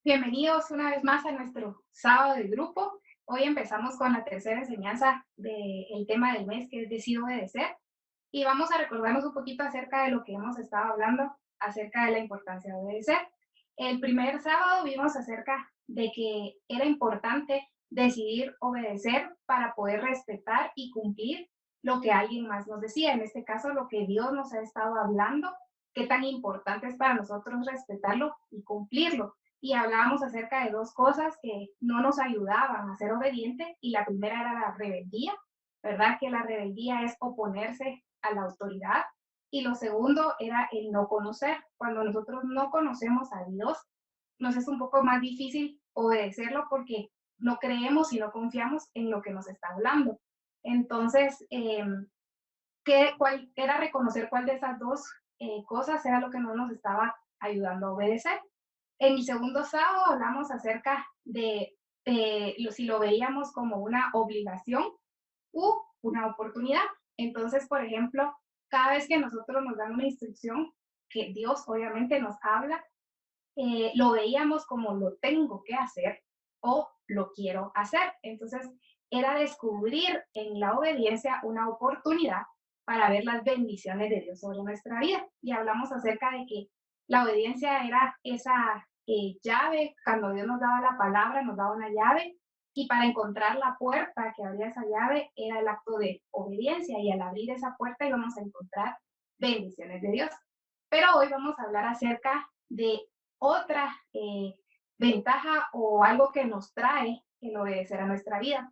Bienvenidos una vez más a nuestro sábado de grupo. Hoy empezamos con la tercera enseñanza del tema del mes, que es Decido Obedecer. Y vamos a recordarnos un poquito acerca de lo que hemos estado hablando, acerca de la importancia de obedecer. El primer sábado vimos acerca de que era importante decidir obedecer para poder respetar y cumplir lo que alguien más nos decía. En este caso, lo que Dios nos ha estado hablando, qué tan importante es para nosotros respetarlo y cumplirlo. Y hablábamos acerca de dos cosas que no nos ayudaban a ser obedientes, y la primera era la rebeldía, ¿verdad? Que la rebeldía es oponerse a la autoridad. Y lo segundo era el no conocer. Cuando nosotros no conocemos a Dios, nos es un poco más difícil obedecerlo porque no creemos y no confiamos en lo que nos está hablando. Entonces, cuál era reconocer cuál de esas dos cosas era lo que no nos estaba ayudando a obedecer. En el segundo sábado hablamos acerca de si lo veíamos como una obligación u una oportunidad. Entonces, por ejemplo, cada vez que nosotros nos dan una instrucción, que Dios obviamente nos habla, lo veíamos como lo tengo que hacer o lo quiero hacer. Entonces, era descubrir en la obediencia una oportunidad para ver las bendiciones de Dios sobre nuestra vida. Y hablamos acerca de que la obediencia era esa llave. Cuando Dios nos daba la palabra, nos daba una llave, y para encontrar la puerta que abría esa llave era el acto de obediencia, y al abrir esa puerta íbamos a encontrar bendiciones de Dios. Pero hoy vamos a hablar acerca de otra ventaja o algo que nos trae el obedecer a nuestra vida.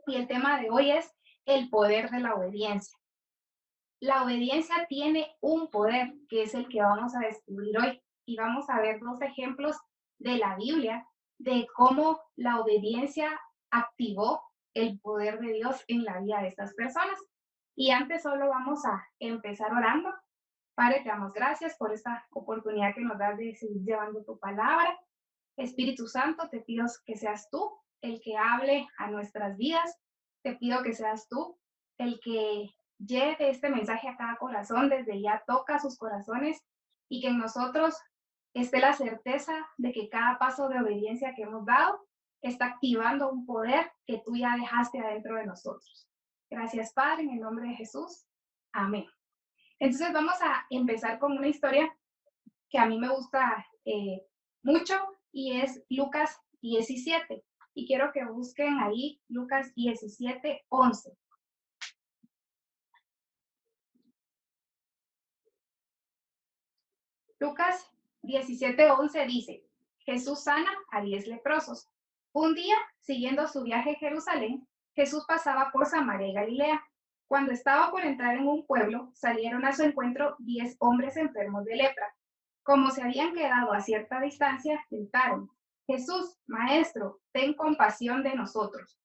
Y el tema de hoy es el poder de la obediencia. La obediencia tiene un poder que es el que vamos a descubrir hoy. Y vamos a ver dos ejemplos de la Biblia de cómo la obediencia activó el poder de Dios en la vida de estas personas. Y antes solo vamos a empezar orando. Padre, te damos gracias por esta oportunidad que nos das de seguir llevando tu palabra. Espíritu Santo, te pido que seas tú el que hable a nuestras vidas. Te pido que seas tú el que lleve este mensaje a cada corazón, desde ya toca sus corazones, y que en nosotros esté la certeza de que cada paso de obediencia que hemos dado está activando un poder que tú ya dejaste adentro de nosotros. Gracias, Padre, en el nombre de Jesús. Amén. Entonces vamos a empezar con una historia que a mí me gusta mucho, y es Lucas 17. Y quiero que busquen ahí Lucas 17:11. Lucas 17:11 dice, Jesús sana a 10 leprosos. Un día, siguiendo su viaje a Jerusalén, Jesús pasaba por Samaria y Galilea. Cuando estaba por entrar en un pueblo, salieron a su encuentro 10 hombres enfermos de lepra. Como se habían quedado a cierta distancia, gritaron, Jesús, Maestro, ten compasión de nosotros.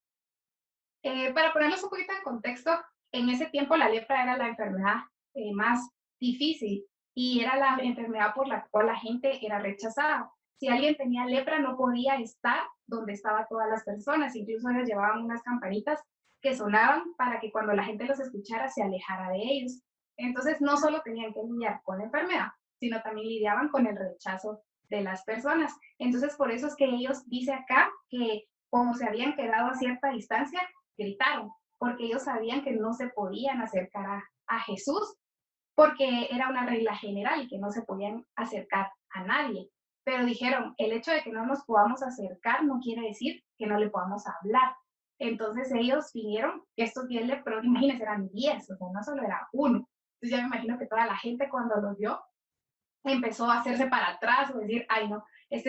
Para ponerlos un poquito en contexto, en ese tiempo la lepra era la enfermedad más difícil, y era la enfermedad por la cual la gente era rechazada. Si alguien tenía lepra, no podía estar donde estaban todas las personas. Incluso ellos llevaban unas campanitas que sonaban para que cuando la gente los escuchara se alejara de ellos. Entonces no solo tenían que lidiar con la enfermedad, sino también lidiaban con el rechazo de las personas. Entonces por eso es que ellos, dice acá, que como se habían quedado a cierta distancia, gritaron, porque ellos sabían que no se podían acercar a Jesús, porque era una regla general que no se podían acercar a nadie. Pero dijeron, el hecho de que no nos podamos acercar no quiere decir que no le podamos hablar. Entonces ellos vinieron, estos 10 leprosos, imagínense, eran 10, o sea, no solo era uno. Entonces ya me imagino que toda la gente cuando los vio empezó a hacerse para atrás o decir, ay no,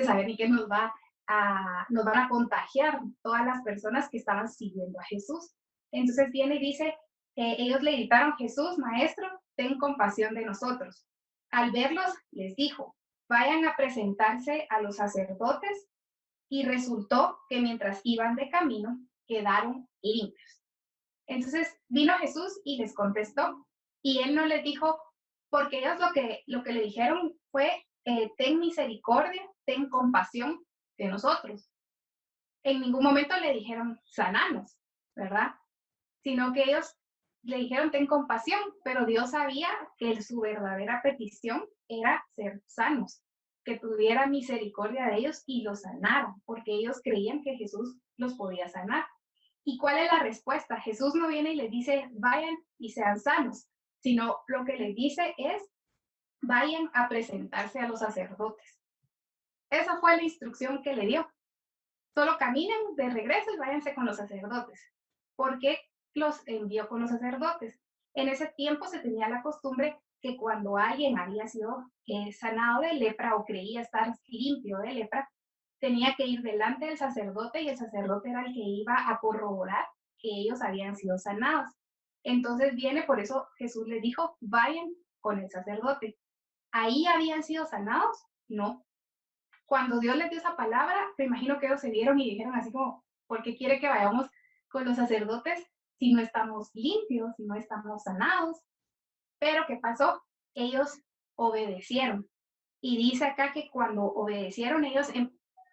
saber ni qué nos van a contagiar todas las personas que estaban siguiendo a Jesús. Entonces viene y dice, ellos le gritaron, Jesús, Maestro, ten compasión de nosotros. Al verlos, les dijo, vayan a presentarse a los sacerdotes, y resultó que mientras iban de camino, quedaron limpios. Entonces vino Jesús y les contestó, y él no les dijo, porque ellos lo que le dijeron fue, ten misericordia, ten compasión de nosotros. En ningún momento le dijeron, sananos, ¿verdad? Sino que ellos le dijeron, ten compasión, pero Dios sabía que su verdadera petición era ser sanos. que tuviera misericordia de ellos y los sanara, porque ellos creían que Jesús los podía sanar. ¿Y cuál es la respuesta? Jesús no viene y les dice, vayan y sean sanos, sino lo que les dice es, vayan a presentarse a los sacerdotes. Esa fue la instrucción que le dio. Solo caminen de regreso y váyanse con los sacerdotes. ¿Por qué los envió con los sacerdotes? En ese tiempo se tenía la costumbre que cuando alguien había sido sanado de lepra o creía estar limpio de lepra, tenía que ir delante del sacerdote y el sacerdote era el que iba a corroborar que ellos habían sido sanados. Entonces viene, por eso Jesús les dijo, vayan con el sacerdote. ¿Ahí habían sido sanados? No. Cuando Dios les dio esa palabra, me imagino que ellos se vieron y dijeron así como, ¿por qué quiere que vayamos con los sacerdotes si no estamos limpios, si no estamos sanados? Pero ¿qué pasó? Ellos obedecieron. Y dice acá que cuando obedecieron, ellos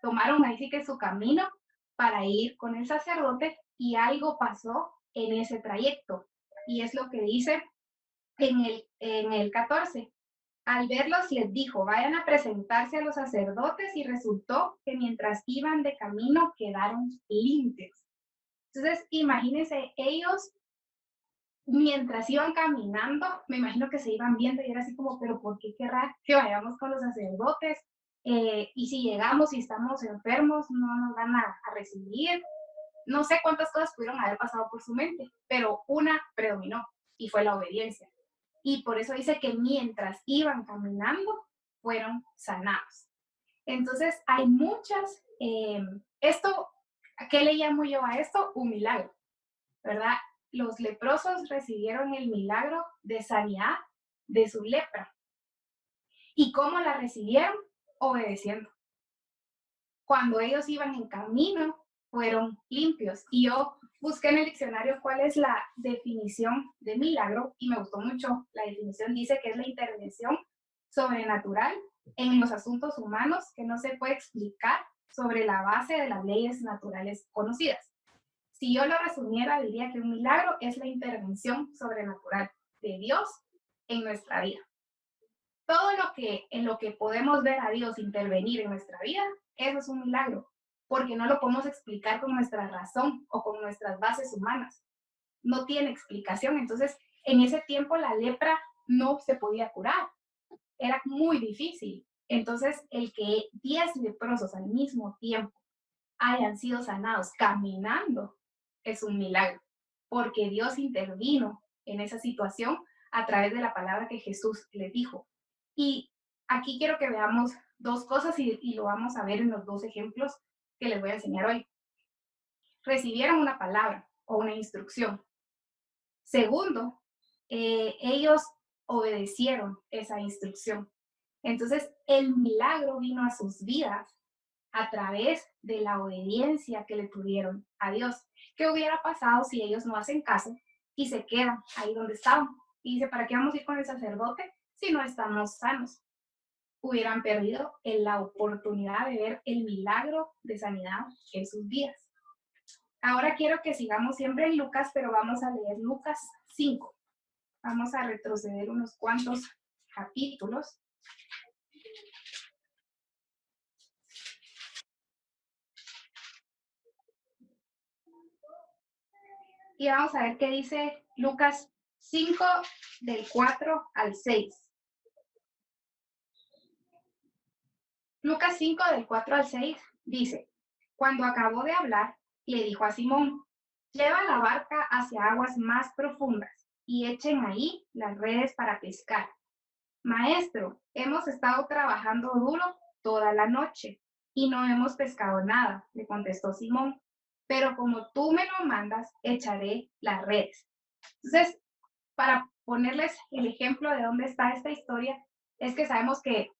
tomaron ahí sí que su camino para ir con el sacerdote y algo pasó en ese trayecto. Y es lo que dice en el 14. Al verlos les dijo, vayan a presentarse a los sacerdotes y resultó que mientras iban de camino quedaron limpios. Entonces, imagínense, ellos mientras iban caminando, me imagino que se iban viendo y era así como, pero ¿por qué querrá que vayamos con los sacerdotes? Y si llegamos y estamos enfermos, no nos van a recibir. No sé cuántas cosas pudieron haber pasado por su mente, pero una predominó y fue la obediencia. Y por eso dice que mientras iban caminando, fueron sanados. Entonces, hay muchas, esto, ¿qué le llamo yo a esto? Un milagro, ¿verdad? Los leprosos recibieron el milagro de sanidad de su lepra. ¿Y cómo la recibieron? Obedeciendo. Cuando ellos iban en camino, fueron limpios. Y yo busqué en el diccionario cuál es la definición de milagro y me gustó mucho. La definición dice que es la intervención sobrenatural en los asuntos humanos que no se puede explicar sobre la base de las leyes naturales conocidas. Si yo lo resumiera, diría que un milagro es la intervención sobrenatural de Dios en nuestra vida. Todo lo que en lo que podemos ver a Dios intervenir en nuestra vida, eso es un milagro, porque no lo podemos explicar con nuestra razón o con nuestras bases humanas. No tiene explicación. Entonces, en ese tiempo la lepra no se podía curar. Era muy difícil. Entonces, el que 10 leprosos al mismo tiempo hayan sido sanados caminando es un milagro, porque Dios intervino en esa situación a través de la palabra que Jesús les dijo. Y aquí quiero que veamos dos cosas y lo vamos a ver en los dos ejemplos que les voy a enseñar hoy. Recibieron una palabra o una instrucción. Segundo, ellos obedecieron esa instrucción. Entonces, el milagro vino a sus vidas a través de la obediencia que le tuvieron a Dios. ¿Qué hubiera pasado si ellos no hacen caso y se quedan ahí donde estaban? Y dice, ¿para qué vamos a ir con el sacerdote si no estamos sanos? Hubieran perdido la oportunidad de ver el milagro de sanidad en sus vidas. Ahora quiero que sigamos siempre en Lucas, pero vamos a leer Lucas 5. Vamos a retroceder unos cuantos capítulos. Y vamos a ver qué dice Lucas 5 del 4 al 6. Lucas 5 del 4 al 6 dice, cuando acabó de hablar, le dijo a Simón, lleva la barca hacia aguas más profundas y echen ahí las redes para pescar. Maestro, hemos estado trabajando duro toda la noche y no hemos pescado nada, le contestó Simón, pero como tú me lo mandas, echaré las redes. Entonces, para ponerles el ejemplo de dónde está esta historia, es que sabemos que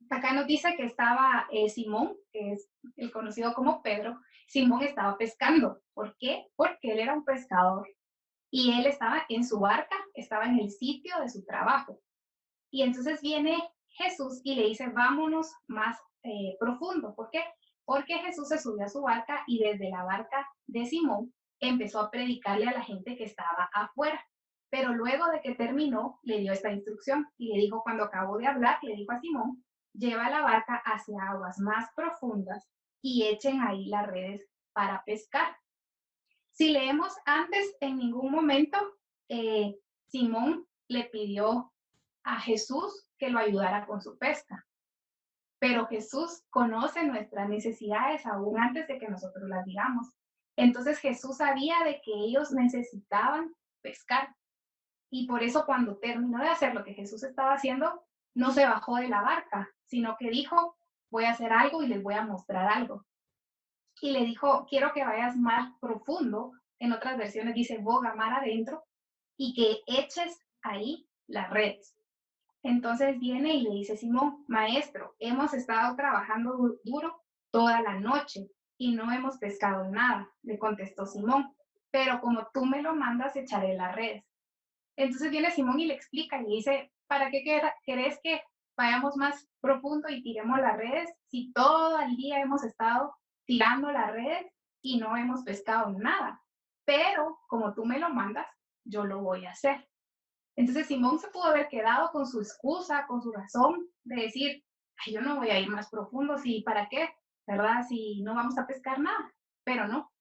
acá nos dice que estaba Simón, que es el conocido como Pedro. Simón estaba pescando. ¿Por qué? Porque él era un pescador y él estaba en su barca, estaba en el sitio de su trabajo. Y entonces viene Jesús y le dice, vámonos más profundo. ¿Por qué? Porque Jesús se subió a su barca y desde la barca de Simón empezó a predicarle a la gente que estaba afuera. Pero luego de que terminó, le dio esta instrucción y le dijo, cuando acabó de hablar, le dijo a Simón, lleva la barca hacia aguas más profundas y echen ahí las redes para pescar. Si leemos antes, en ningún momento Simón le pidió a Jesús que lo ayudara con su pesca, pero Jesús conoce nuestras necesidades aún antes de que nosotros las digamos. Entonces Jesús sabía de que ellos necesitaban pescar y por eso cuando terminó de hacer lo que Jesús estaba haciendo, no se bajó de la barca, sino que dijo, voy a hacer algo y les voy a mostrar algo. Y le dijo, quiero que vayas más profundo. En otras versiones dice, boga mar adentro y que eches ahí las redes. Entonces viene y le dice Simón, maestro, hemos estado trabajando duro toda la noche y no hemos pescado nada, le contestó Simón, pero como tú me lo mandas, echaré las redes. Entonces viene Simón y le explica y le dice, ¿para qué querés que vayamos más profundo y tiremos las redes si todo el día hemos estado tirando las redes y no hemos pescado nada? Pero como tú me lo mandas, yo lo voy a hacer. Entonces Simón se pudo haber quedado con su excusa, con su razón de decir, ay, yo no voy a ir más profundo, ¿sí? ¿Para qué? ¿Verdad? Si no vamos a pescar nada. Pero no,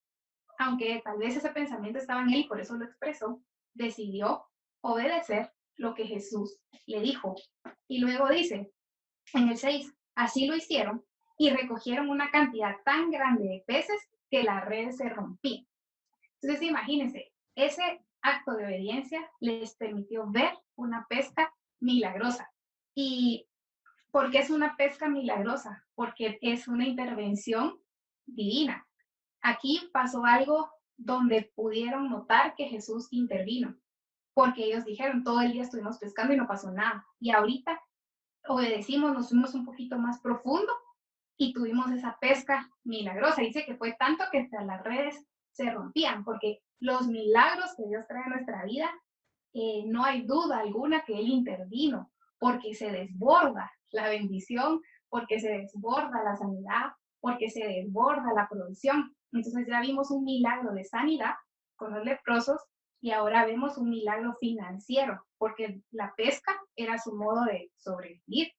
aunque tal vez ese pensamiento estaba en él y por eso lo expresó, decidió obedecer lo que Jesús le dijo. Y luego dice, en el 6, así lo hicieron y recogieron una cantidad tan grande de peces que la red se rompía. Entonces, imagínense, ese acto de obediencia les permitió ver una pesca milagrosa. ¿Y por qué es una pesca milagrosa? Porque es una intervención divina. Aquí pasó algo donde pudieron notar que Jesús intervino, porque ellos dijeron, todo el día estuvimos pescando y no pasó nada. Y ahorita obedecimos, nos fuimos un poquito más profundo y tuvimos esa pesca milagrosa. Dice que fue tanto que hasta las redes se rompían, porque los milagros que Dios trae a nuestra vida, no hay duda alguna que Él intervino, porque se desborda la bendición, porque se desborda la sanidad, porque se desborda la provisión. Entonces ya vimos un milagro de sanidad con los leprosos y ahora vemos un milagro financiero, porque la pesca era su modo de sobrevivir.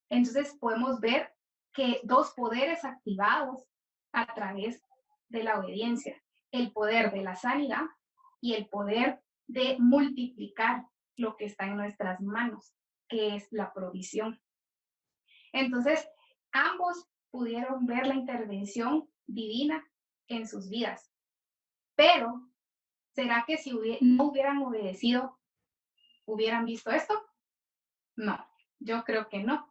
Entonces podemos ver que dos poderes activados a través de la obediencia, el poder de la sanidad y el poder de multiplicar lo que está en nuestras manos, que es la provisión. Entonces, ambos pudieron ver la intervención divina en sus vidas, pero ¿será que si no hubieran obedecido, hubieran visto esto? No, yo creo que no.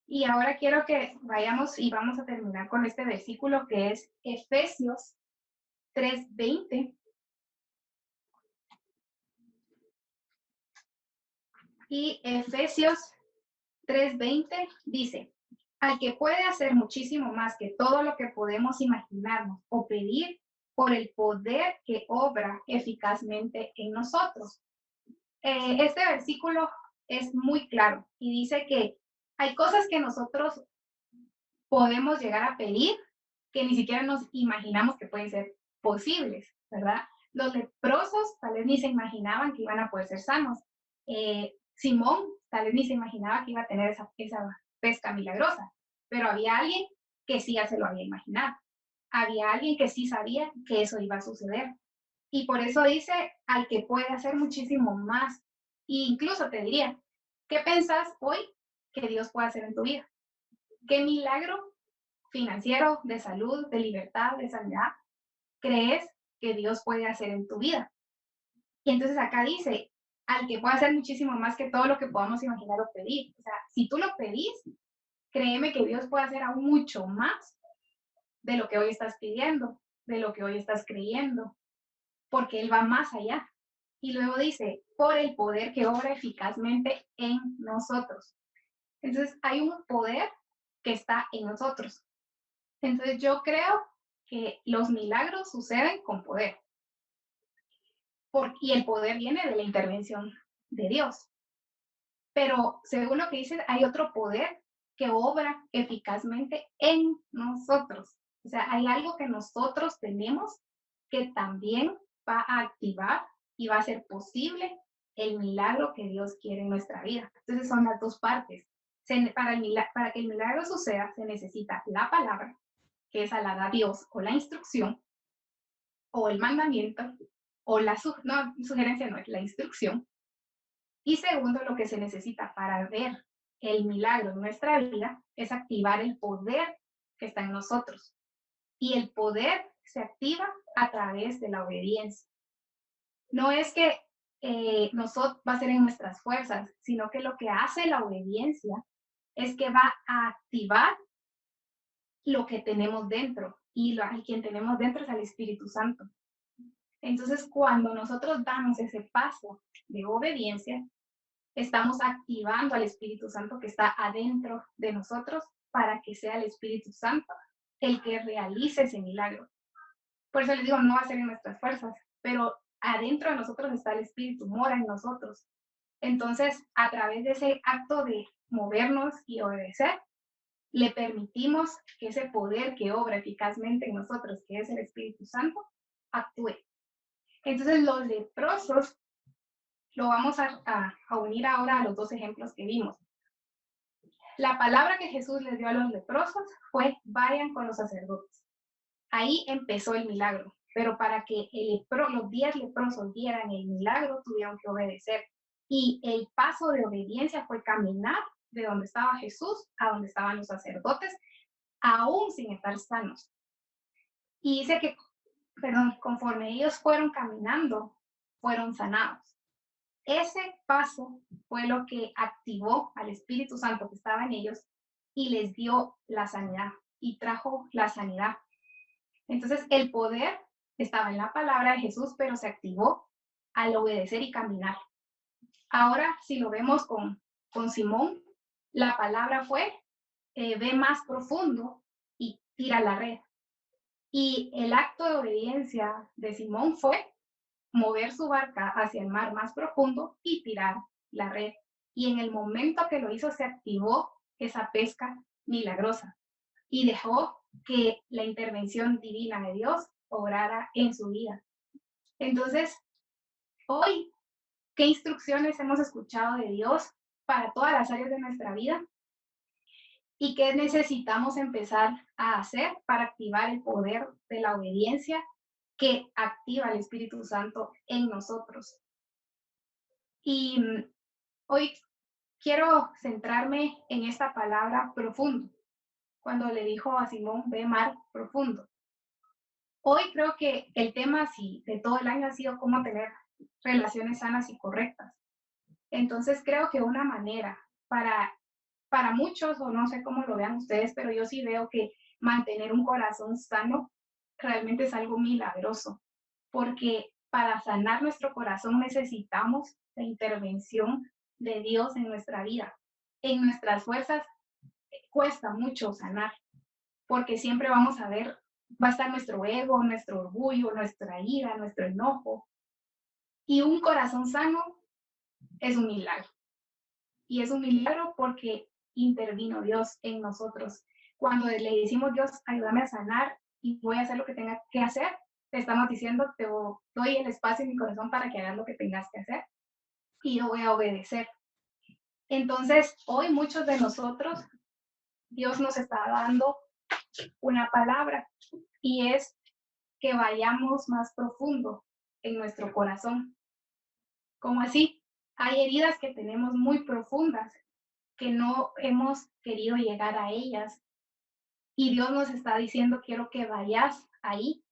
Y ahora quiero que vayamos y vamos a terminar con este versículo que es Efesios 3:20. Y Efesios 3:20 dice, al que puede hacer muchísimo más que todo lo que podemos imaginarnos o pedir por el poder que obra eficazmente en nosotros. Este versículo es muy claro y dice que hay cosas que nosotros podemos llegar a pedir que ni siquiera nos imaginamos que pueden ser posibles, ¿verdad? Los leprosos tal vez ni se imaginaban que iban a poder ser sanos. Simón tal vez ni se imaginaba que iba a tener esa pesca milagrosa, pero había alguien que sí ya se lo había imaginado. Había alguien que sí sabía que eso iba a suceder. Y por eso dice al que puede hacer muchísimo más. E incluso te diría, ¿qué pensás hoy que Dios puede hacer en tu vida? ¿Qué milagro financiero, de salud, de libertad, de sanidad, crees que Dios puede hacer en tu vida? Y entonces acá dice, al que puede hacer muchísimo más que todo lo que podamos imaginar o pedir. O sea, si tú lo pedís, créeme que Dios puede hacer aún mucho más de lo que hoy estás pidiendo, de lo que hoy estás creyendo, porque Él va más allá. Y luego dice, por el poder que obra eficazmente en nosotros. Entonces, hay un poder que está en nosotros. Entonces yo creo que los milagros suceden con poder. Y el poder viene de la intervención de Dios. Pero según lo que dice, hay otro poder que obra eficazmente en nosotros. O sea, hay algo que nosotros tenemos que también va a activar y va a hacer posible el milagro que Dios quiere en nuestra vida. Entonces son las dos partes. Para que el milagro suceda, se necesita la palabra, que esa la da Dios, o la instrucción, o el mandamiento, o no, sugerencia no es la instrucción. Y segundo, lo que se necesita para ver el milagro en nuestra vida es activar el poder que está en nosotros. Y el poder se activa a través de la obediencia. No es que nosotros va a ser en nuestras fuerzas, sino que lo que hace la obediencia es que va a activar lo que tenemos dentro. Y quien tenemos dentro es al Espíritu Santo. Entonces, cuando nosotros damos ese paso de obediencia, estamos activando al Espíritu Santo que está adentro de nosotros para que sea el Espíritu Santo el que realice ese milagro. Por eso les digo, no va a ser en nuestras fuerzas, pero adentro de nosotros está el Espíritu, mora en nosotros. Entonces, a través de ese acto de movernos y obedecer, le permitimos que ese poder que obra eficazmente en nosotros, que es el Espíritu Santo, actúe. Entonces, los leprosos lo vamos a unir ahora a los dos ejemplos que vimos. La palabra que Jesús les dio a los leprosos fue: vayan con los sacerdotes. Ahí empezó el milagro, pero para que los 10 leprosos vieran el milagro, tuvieron que obedecer. Y el paso de obediencia fue caminar de donde estaba Jesús a donde estaban los sacerdotes, aún sin estar sanos. Y dice que, conforme ellos fueron caminando, fueron sanados. Ese paso fue lo que activó al Espíritu Santo que estaba en ellos y les dio la sanidad y trajo la sanidad. Entonces, el poder estaba en la palabra de Jesús, pero se activó al obedecer y caminar. Ahora, si lo vemos con Simón, la palabra fue: ve más profundo y tira la red. Y el acto de obediencia de Simón fue mover su barca hacia el mar más profundo y tirar la red. Y en el momento que lo hizo, se activó esa pesca milagrosa y dejó que la intervención divina de Dios obrara en su vida. Entonces, hoy, ¿qué instrucciones hemos escuchado de Dios para todas las áreas de nuestra vida? ¿Y qué necesitamos empezar a hacer para activar el poder de la obediencia que activa el Espíritu Santo en nosotros? Y hoy quiero centrarme en esta palabra profundo, cuando le dijo a Simón: ve mar profundo. Hoy creo que el tema de todo el año ha sido cómo tener relaciones sanas y correctas. Entonces creo que una manera para muchos, o no sé cómo lo vean ustedes, pero yo sí veo que mantener un corazón sano realmente es algo milagroso, porque para sanar nuestro corazón necesitamos la intervención de Dios en nuestra vida. En nuestras fuerzas cuesta mucho sanar, porque siempre vamos a ver, va a estar nuestro ego, nuestro orgullo, nuestra ira, nuestro enojo. Y un corazón sano es un milagro. Y es un milagro porque intervino Dios en nosotros. Cuando le decimos: Dios, ayúdame a sanar y voy a hacer lo que tenga que hacer, te estamos diciendo: te doy el espacio en mi corazón para que hagas lo que tengas que hacer y yo voy a obedecer. Entonces, hoy muchos de nosotros, Dios nos está dando una palabra, y es que vayamos más profundo en nuestro corazón. ¿Cómo así? Hay heridas que tenemos muy profundas, que no hemos querido llegar a ellas. Y Dios nos está diciendo: quiero que vayas ahí,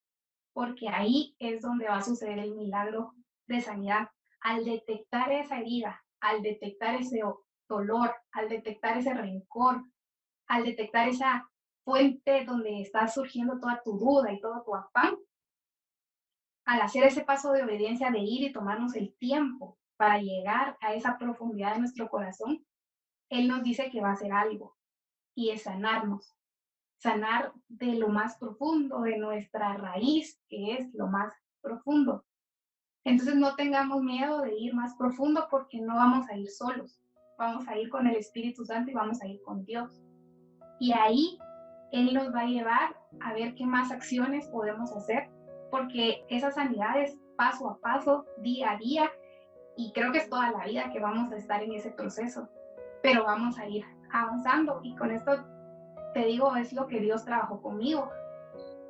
porque ahí es donde va a suceder el milagro de sanidad. Al detectar esa herida, al detectar ese dolor, al detectar ese rencor, al detectar esa fuente donde está surgiendo toda tu duda y todo tu afán, al hacer ese paso de obediencia, de ir y tomarnos el tiempo para llegar a esa profundidad de nuestro corazón, Él nos dice que va a hacer algo, y es sanarnos. Sanar de lo más profundo, de nuestra raíz, que es lo más profundo. Entonces no tengamos miedo de ir más profundo, porque no vamos a ir solos. Vamos a ir con el Espíritu Santo y vamos a ir con Dios. Y ahí Él nos va a llevar a ver qué más acciones podemos hacer, porque esa sanidad es paso a paso, día a día, y creo que es toda la vida que vamos a estar en ese proceso, pero vamos a ir avanzando. Y con esto te digo, es lo que Dios trabajó conmigo.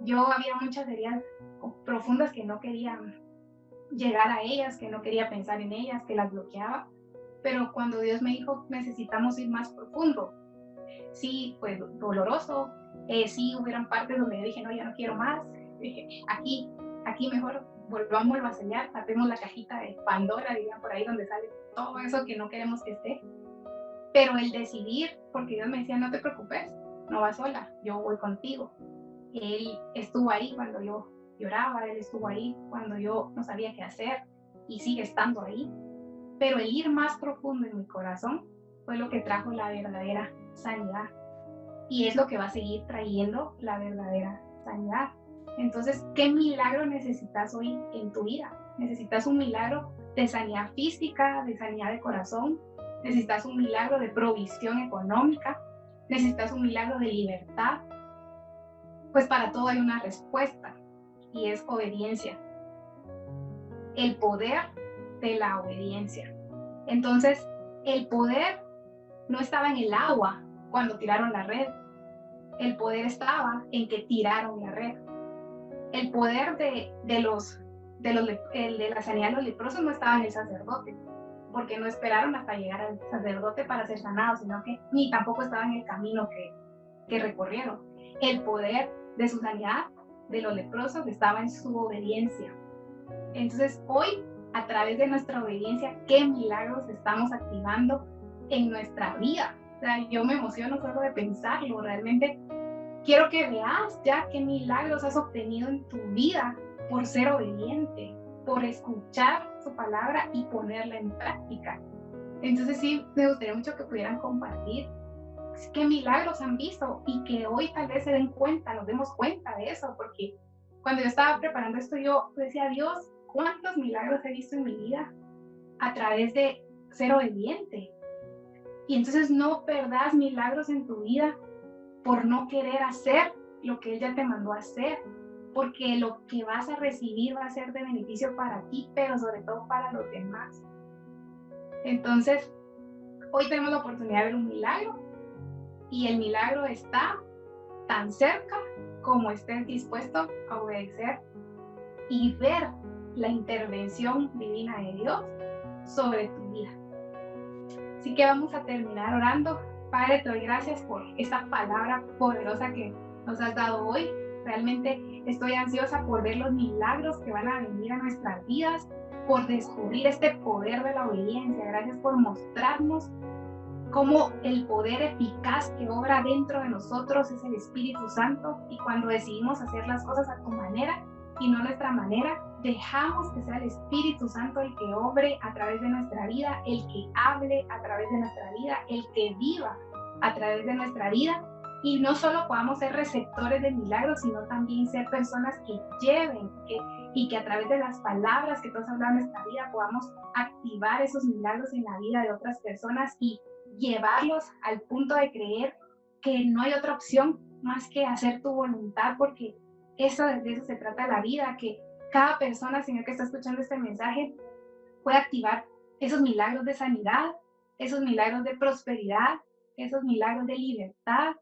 Yo había muchas heridas profundas que no quería llegar a ellas, que no quería pensar en ellas, que las bloqueaba. Pero cuando Dios me dijo, necesitamos ir más profundo, sí, pues doloroso, sí hubieron partes donde yo dije, no, ya no quiero más, aquí mejor volvámoslo a sellar, tapemos la cajita de Pandora, dirían por ahí, donde sale todo eso que no queremos que esté. Pero el decidir, porque Dios me decía, no te preocupes, no vas sola, yo voy contigo. Él estuvo ahí cuando yo lloraba, Él estuvo ahí cuando yo no sabía qué hacer y sigue estando ahí. Pero el ir más profundo en mi corazón fue lo que trajo la verdadera sanidad. Y es lo que va a seguir trayendo la verdadera sanidad. Entonces, ¿qué milagro necesitas hoy en tu vida? ¿Necesitas un milagro de sanidad física, de sanidad de corazón? ¿Necesitas un milagro de provisión económica? ¿Necesitas un milagro de libertad? Pues para todo hay una respuesta y es obediencia. El poder de la obediencia. Entonces, el poder no estaba en el agua cuando tiraron la red. El poder estaba en que tiraron la red. El poder de la sanidad de los leprosos no estaba en el sacerdote, porque no esperaron hasta llegar al sacerdote para ser sanados, sino que ni tampoco estaba en el camino que recorrieron. El poder de su sanidad de los leprosos estaba en su obediencia. Entonces, hoy, a través de nuestra obediencia, ¿qué milagros estamos activando en nuestra vida? O sea, yo me emociono solo de pensarlo. Realmente quiero que veas ya qué milagros has obtenido en tu vida por ser obediente, por escuchar su palabra y ponerla en práctica. Entonces sí, me gustaría mucho que pudieran compartir qué milagros han visto y que hoy tal vez se den cuenta, nos demos cuenta de eso, porque cuando yo estaba preparando esto, yo decía, Dios, ¿cuántos milagros he visto en mi vida a través de ser obediente? Y entonces no perdas milagros en tu vida por no querer hacer lo que Él ya te mandó a hacer, porque lo que vas a recibir va a ser de beneficio para ti, pero sobre todo para los demás. Entonces, hoy tenemos la oportunidad de ver un milagro y el milagro está tan cerca como estés dispuesto a obedecer y ver la intervención divina de Dios sobre tu vida. Así que vamos a terminar orando. Padre, te doy gracias por esta palabra poderosa que nos has dado hoy. Realmente estoy ansiosa por ver los milagros que van a venir a nuestras vidas, por descubrir este poder de la obediencia. Gracias por mostrarnos cómo el poder eficaz que obra dentro de nosotros es el Espíritu Santo, y cuando decidimos hacer las cosas a tu manera y no a nuestra manera, dejamos que sea el Espíritu Santo el que obre a través de nuestra vida, el que hable a través de nuestra vida, el que viva a través de nuestra vida, y no solo podamos ser receptores de milagros, sino también ser personas que lleven y que a través de las palabras que tú has hablado en nuestra vida podamos activar esos milagros en la vida de otras personas y llevarlos al punto de creer que no hay otra opción más que hacer tu voluntad, porque de eso se trata la vida, que cada persona, Señor, que está escuchando este mensaje pueda activar esos milagros de sanidad, esos milagros de prosperidad, esos milagros de libertad,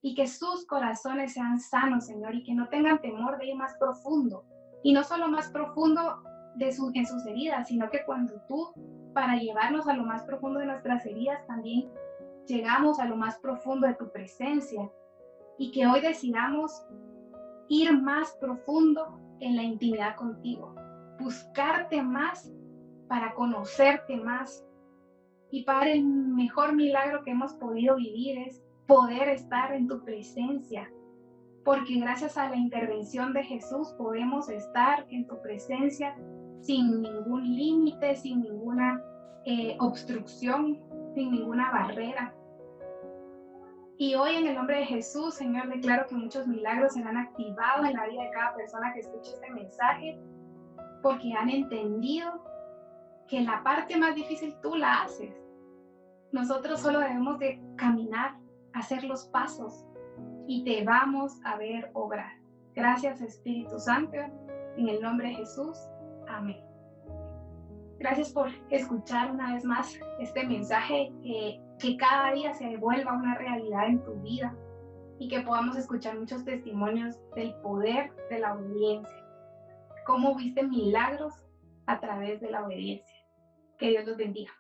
y que sus corazones sean sanos, Señor, y que no tengan temor de ir más profundo, y no solo más profundo en sus heridas, sino que cuando tú, para llevarnos a lo más profundo de nuestras heridas, también llegamos a lo más profundo de tu presencia, y que hoy decidamos ir más profundo en la intimidad contigo, buscarte más para conocerte más. Y Padre, el mejor milagro que hemos podido vivir es poder estar en tu presencia, porque gracias a la intervención de Jesús podemos estar en tu presencia sin ningún límite, sin ninguna obstrucción, sin ninguna barrera. Y hoy, en el nombre de Jesús, Señor, declaro que muchos milagros serán activados en la vida de cada persona que escuche este mensaje, porque han entendido que la parte más difícil tú la haces. Nosotros solo debemos de caminar, hacer los pasos, y te vamos a ver obrar. Gracias, Espíritu Santo, en el nombre de Jesús. Amén. Gracias por escuchar una vez más este mensaje. que cada día se vuelva una realidad en tu vida y que podamos escuchar muchos testimonios del poder de la obediencia, cómo viste milagros a través de la obediencia. Que Dios los bendiga.